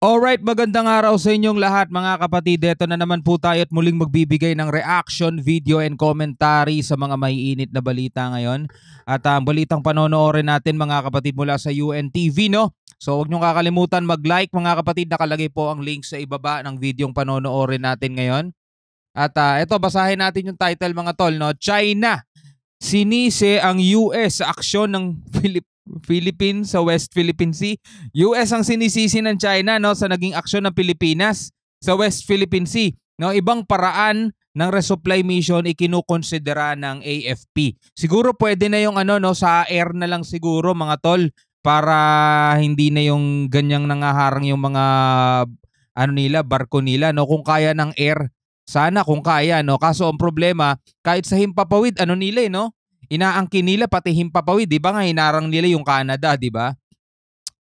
Alright, magandang araw sa inyong lahat mga kapatid. Ito na naman po tayo at muling magbibigay ng reaction, video and commentary sa mga maiinit na balita ngayon. At ang balitang panonoorin natin mga kapatid mula sa UNTV, no? So huwag niyong kakalimutan mag-like mga kapatid. Nakalagay po ang link sa ibaba ng videong panonoorin natin ngayon. At ito, basahin natin yung title mga tol, no? China, sinisi ang US sa aksyon ng Philippines sa West Philippine Sea. US ang sinisisi ng China, no, sa naging aksyon ng Pilipinas sa West Philippine Sea. No, ibang paraan ng resupply mission ikinukonsidera ng AFP. Siguro pwede na yung sa air na lang siguro mga tol, para hindi na yung ganyang nangaharang yung mga barko nila, no, kung kaya ng air. Sana kung kaya, no. Kaso ang problema, kahit sa himpapawid nila no, inaangkin nila pati himpapawid, di ba nga hinarang nila yung Canada, di ba?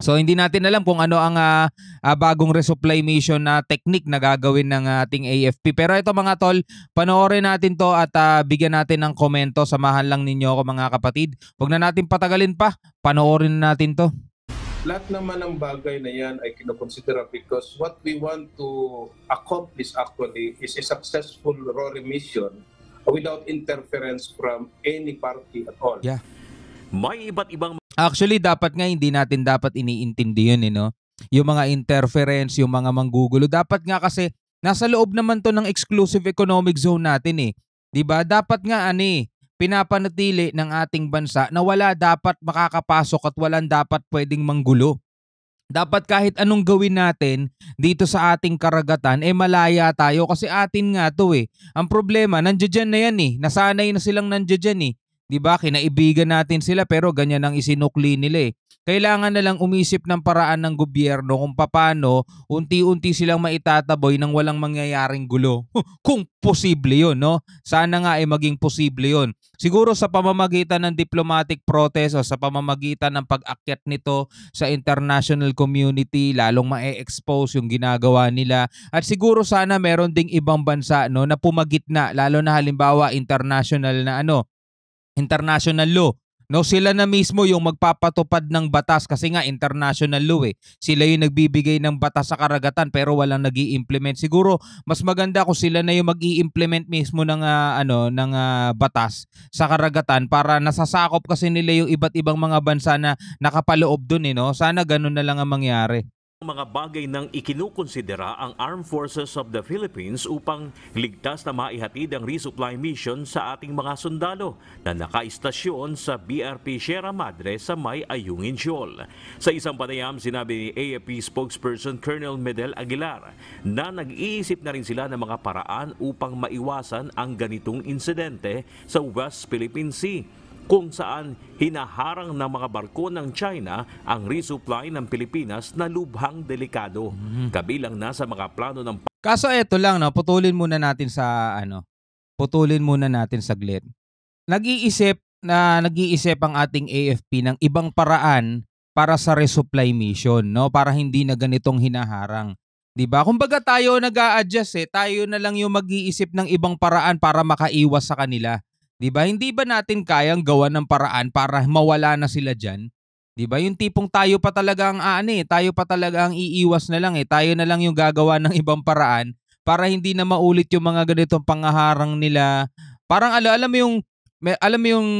So hindi natin alam kung ano ang bagong resupply mission na technique na gagawin ng ating AFP. Pero ito mga tol, panoorin natin to at bigyan natin ng komento. Samahan lang ninyo ako mga kapatid. Huwag na natin patagalin pa, panoorin na natin to. Lahat naman ng bagay na yan ay kinokonsidera because what we want to accomplish actually is a successful RORE mission without interference from any party at all. Yeah. May iba't ibang... Actually, dapat nga hindi natin dapat iniintindi yun, no? Yung mga interference, yung mga manggugulo. Dapat nga kasi nasa loob naman to ng exclusive economic zone natin, eh. 'Di ba? Dapat nga pinapanatili ng ating bansa na wala dapat makakapasok at walang dapat pwedeng manggulo. Dapat kahit anong gawin natin dito sa ating karagatan, malaya tayo kasi atin nga to eh. Ang problema, nandiyan na yan eh. Nasanay na silang nandiyan eh. Diba? Kinaibigan natin sila pero ganyan ang isinukli nila eh. Kailangan na lang umisip ng paraan ng gobyerno kung paano unti-unti silang maitataboy nang walang mangyayaring gulo. Kung posible yun, no? Sana nga maging posible yun. Siguro sa pamamagitan ng diplomatic protest o sa pamamagitan ng pag-akyat nito sa international community, lalong ma-expose yung ginagawa nila. At siguro sana meron ding ibang bansa, no, na pumagitna, lalo na halimbawa international law. No, sila na mismo yung magpapatupad ng batas kasi nga international law eh. Sila yung nagbibigay ng batas sa karagatan pero walang nag-i-implement. Siguro mas maganda kung sila na yung mag-i-implement mismo ng batas sa karagatan para nasasakop kasi nila yung iba't ibang mga bansa na nakapaloob dun eh, no. Sana ganun na lang ang mangyari. Mga bagay nang ikinukonsidera ang Armed Forces of the Philippines upang ligtas na maihatid ang resupply mission sa ating mga sundalo na nakaistasyon sa BRP Sierra Madre sa May Ayungin Shoal. Sa isang panayam, sinabi ni AFP spokesperson Colonel Medel Aguilar na nag-iisip na rin sila ng mga paraan upang maiwasan ang ganitong insidente sa West Philippine Sea, kung saan hinaharang ng mga barko ng China ang resupply ng Pilipinas na lubhang delikado. Kabilang na sa mga plano ng... Kaso eto lang, no, putulin muna natin saglit. Nag-iisip ang ating AFP ng ibang paraan para sa resupply mission, no, para hindi na ganitong hinaharang. 'Di ba? Kumbaga tayo nag-a-adjust tayo na lang yung mag-iisip ng ibang paraan para makaiwas sa kanila. Diba? Hindi ba natin kayang gawa ng paraan para mawala na sila dyan? Diba? Yung tipong tayo pa talaga ang tayo pa talaga ang iiwas na lang Tayo na lang yung gagawa ng ibang paraan para hindi na maulit yung mga ganitong pangaharang nila. Parang alam mo yung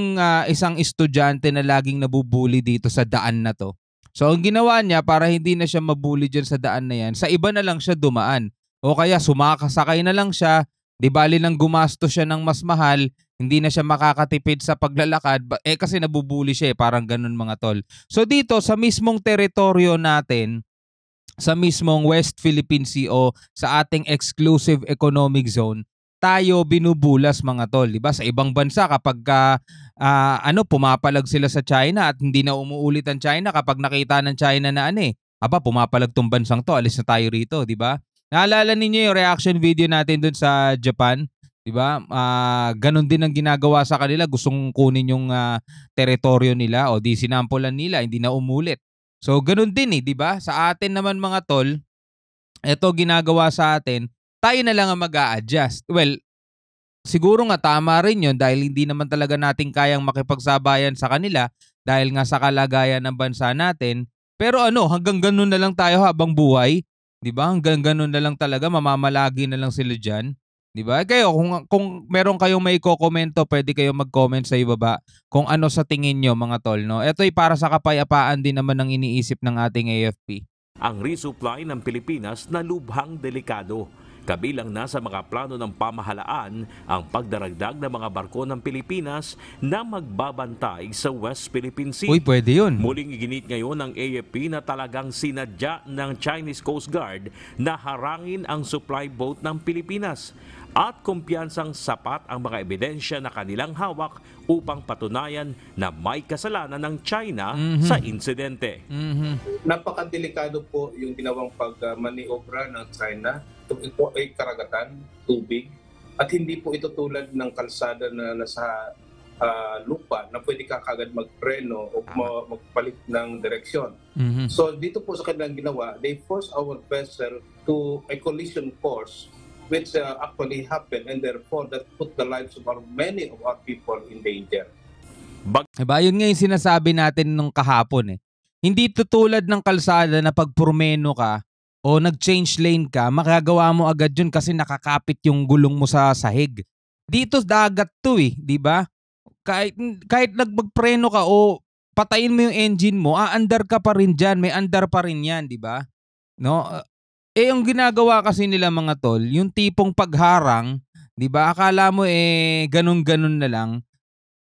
isang estudyante na laging nabubuli dito sa daan na to. So ang ginawa niya para hindi na siya mabuli dyan sa daan na yan, sa iba na lang siya dumaan. O kaya sumakasakay na lang siya, di bali nang gumastos siya ng mas mahal, hindi na siya makakatipid sa paglalakad kasi nabubuli siya parang ganun mga tol. So dito sa mismong teritoryo natin, sa mismong West Philippine Sea o sa ating exclusive economic zone, tayo binubulas mga tol, di ba? Sa ibang bansa kapag pumapalag sila sa China at hindi na umuulit ang China kapag nakita ng China na pumapalag tong bansang to, alis na tayo rito, di ba? Naalala ninyo yung reaction video natin dun sa Japan? Diba? Ganon din ang ginagawa sa kanila. Gustong kunin yung teritoryo nila o di sinampulan nila, hindi na umulit. So ganon din diba? Sa atin naman mga tol, ito ginagawa sa atin, tayo na lang ang mag-a-adjust. Well, siguro nga tama rin yun dahil hindi naman talaga natin kayang makipagsabayan sa kanila dahil nga sa kalagayan ng bansa natin. Pero hanggang ganon na lang tayo habang buhay. 'Di ba? Hanggang gano'n na lang talaga, mamamalagi na lang sila diyan. 'Di ba? Kayo kung meron kayong maikokomento, puwede kayong mag-comment sa ibaba kung ano sa tingin niyo mga tol 'no. Ito'y para sa kapayapaan din naman ng iniisip ng ating AFP. Ang resupply ng Pilipinas na lubhang delikado. Kabilang na sa mga plano ng pamahalaan ang pagdaragdag ng mga barko ng Pilipinas na magbabantay sa West Philippine Sea. Uy, puwede 'yun. Muling iginit ngayon ng AFP na talagang sinadya ng Chinese Coast Guard na harangin ang supply boat ng Pilipinas at kumpiyansang sapat ang mga ebidensya na kanilang hawak upang patunayan na may kasalanan ng China sa insidente. Napakadelikado po yung ginawang pag-maniobra ng China. Ito po ay karagatan, tubig, at hindi po ito tulad ng kalsada na nasa lupa na pwede ka kagad magpreno o magpalit ng direksyon. So dito po sa kanilang ginawa, they force our vessel to a collision course which actually happened, and therefore that put the lives of many of our people in danger. Diba? Yun nga yung sinasabi natin nung kahapon eh. Hindi tutulad ng kalsada na pag purmeno ka o nag-change lane ka, makagawa mo agad yun kasi nakakapit yung gulong mo sa sahig. Dito dagat to eh, di ba? Kahit nagpagpreno ka o patayin mo yung engine mo, aandar ka pa rin dyan, may andar pa rin yan, di ba? No? Yung ginagawa kasi nila mga tol, yung tipong pagharang, di ba? Akala mo ganun-ganun na lang.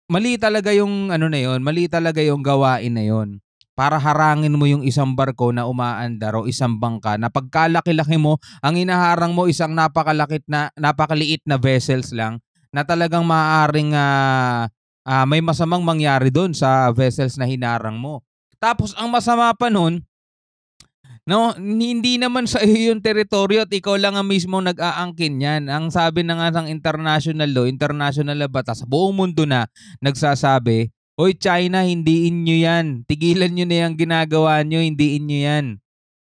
Mali talaga yung ano na yon, mali talaga yung gawain na yon. Para harangin mo yung isang barko na umaandar o isang bangka na pagkalaki-laki mo, ang inaharang mo isang napakaliit na vessels lang na talagang maaaring may masamang mangyari doon sa vessels na hinarang mo. Tapos ang masama pa nun, no, hindi naman sa iyo yung teritoryo at ikaw lang ang mismo nag-aangkin yan. Ang sabi na nga ng international law, international na batas, sa buong mundo na nagsasabi, "Oy China, hindiin nyo yan. Tigilan nyo na yung ginagawa nyo, hindiin nyo yan."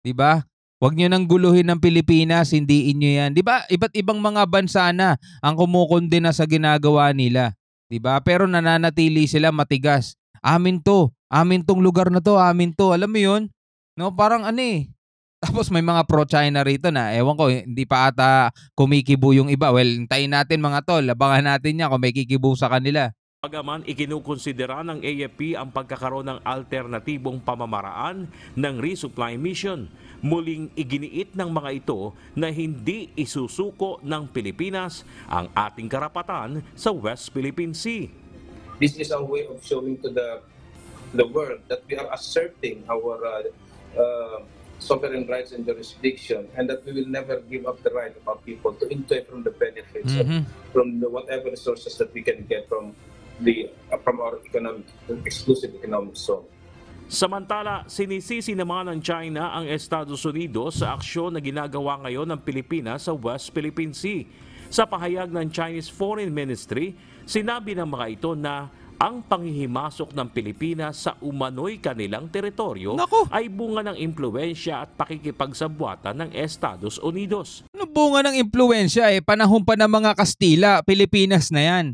Diba? Huwag nyo nang guluhin ng Pilipinas, hindiin nyo yan. Diba? Iba't ibang mga bansa na ang kumukondena sa ginagawa nila. Diba? Pero nananatili sila matigas. Amin to. Amin tong lugar na to. Amin to. Alam mo yun? No, parang ano eh. Tapos may mga pro-China rito na ewan ko, hindi pa ata kumikibo yung iba. Well, hintayin natin mga tol, abangan natin niya kung may kikibo sa kanila. Bagaman ikinukonsidera ng AFP ang pagkakaroon ng alternatibong pamamaraan ng resupply mission, muling iginiit ng mga ito na hindi isusuko ng Pilipinas ang ating karapatan sa West Philippine Sea. This is a way of showing to the world that we are asserting our sovereign rights and jurisdiction, and that we will never give up the right of our people to enjoy from the benefits from whatever resources that we can get from our exclusive economic zone. Samantala, sinisisi naman ng China ang Estados Unidos sa aksyon na ginagawa ngayon ng Pilipinas sa West Philippine Sea. Sa pahayag ng Chinese Foreign Ministry, sinabi ng mga ito na ang panghihimasok ng Pilipinas sa umano'y kanilang teritoryo ay bunga ng impluwensya at pakikipagsabwatan ng Estados Unidos. Ano bunga ng impluwensya eh? Panahon pa ng mga Kastila, Pilipinas na yan.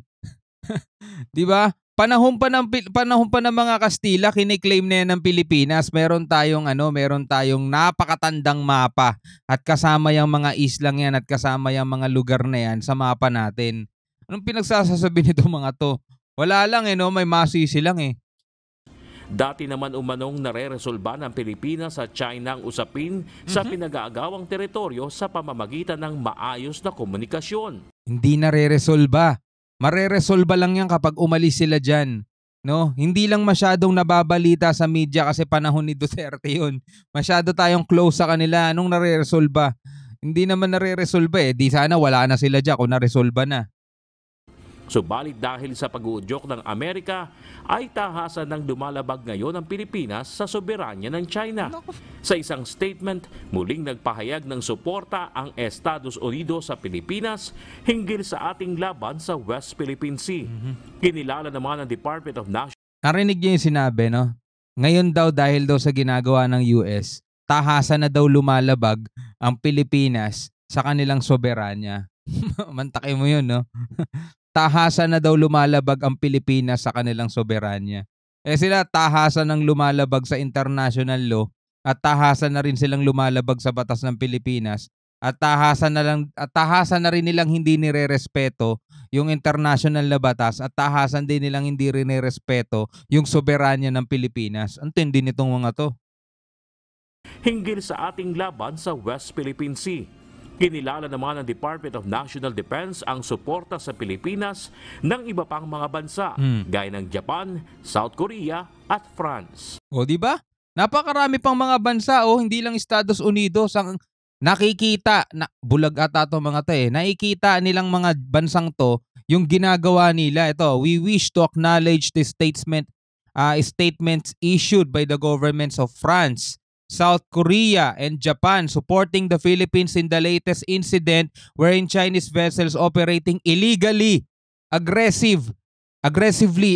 'Di ba? Panahon pa ng mga Kastila, kiniklaim na yan ng Pilipinas. Meron tayong napakatandang mapa at kasama yung mga islang yan at kasama yung mga lugar na yan sa mapa natin. Anong pinagsasasabi nito mga to? Wala lang may masisi lang eh. Dati naman umanong nare-resolba ng Pilipinas at China ang usapin sa pinag-aagawang teritoryo sa pamamagitan ng maayos na komunikasyon. Hindi nare-resolba. Mare-resolba lang yan kapag umalis sila dyan. No? Hindi lang masyadong nababalita sa media kasi panahon ni Duterte yun. Masyado tayong close sa kanila. Anong nare-resolba? Hindi naman nare-resolba eh. Di sana wala na sila dyan kung naresolba na. Subalit dahil sa pag-uudyok ng Amerika, ay tahasan ng lumalabag ngayon ang Pilipinas sa soberanya ng China. Sa isang statement, muling nagpahayag ng suporta ang Estados Unidos sa Pilipinas hinggil sa ating laban sa West Philippine Sea. Kinilala naman ng Department of National... Narinig niyo yung sinabi, no? Ngayon daw dahil daw sa ginagawa ng US, tahasan na daw lumalabag ang Pilipinas sa kanilang soberanya. Mantakay mo yun, no? Tahasan na daw lumalabag ang Pilipinas sa kanilang soberanya. Sila tahasan ng lumalabag sa international law, at tahasan na rin silang lumalabag sa batas ng Pilipinas at tahasan na rin nilang hindi nirerespeto yung international na batas at tahasan din nilang hindi rin nirespeto yung soberanya ng Pilipinas. Ang tindi nitong mga to. Hinggil sa ating laban sa West Philippine Sea. Kinilala naman ng Department of National Defense ang suporta sa Pilipinas ng iba pang mga bansa gaya ng Japan, South Korea at France. O di ba? Napakarami pang mga bansa hindi lang Estados Unidos ang nakikita na bulag ata to mga to nakikita nilang mga bansang to yung ginagawa nila. Ito, we wish to acknowledge the statements issued by the governments of France, South Korea, and Japan supporting the Philippines in the latest incident wherein Chinese vessels operating illegally, aggressively,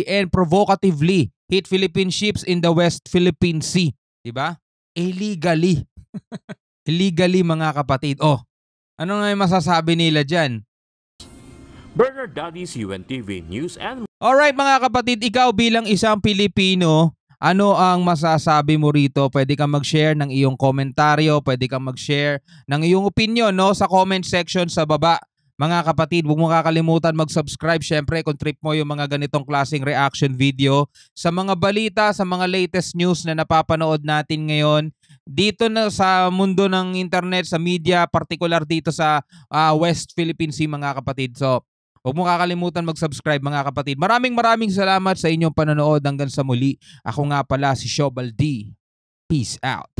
and provocatively hit Philippine ships in the West Philippine Sea. Diba? Illegally. Illegally, mga kapatid. Ano nga yung masasabi nila dyan? Bernard Dadis, UNTV News and Alright mga kapatid, ikaw bilang isang Pilipino, ano ang masasabi mo rito? Pwede kang mag-share ng iyong komentaryo, pwede kang mag-share ng iyong opinion sa comment section sa baba. Mga kapatid, huwag mo kakalimutan mag-subscribe syempre kung trip mo yung mga ganitong klaseng reaction video sa mga balita, sa mga latest news na napapanood natin ngayon dito na sa mundo ng internet, sa media, particular dito sa West Philippine Sea mga kapatid. So, huwag mo kakalimutan mag-subscribe mga kapatid. Maraming salamat sa inyong panonood hanggang sa muli. Ako nga pala si Shobal D. Peace out.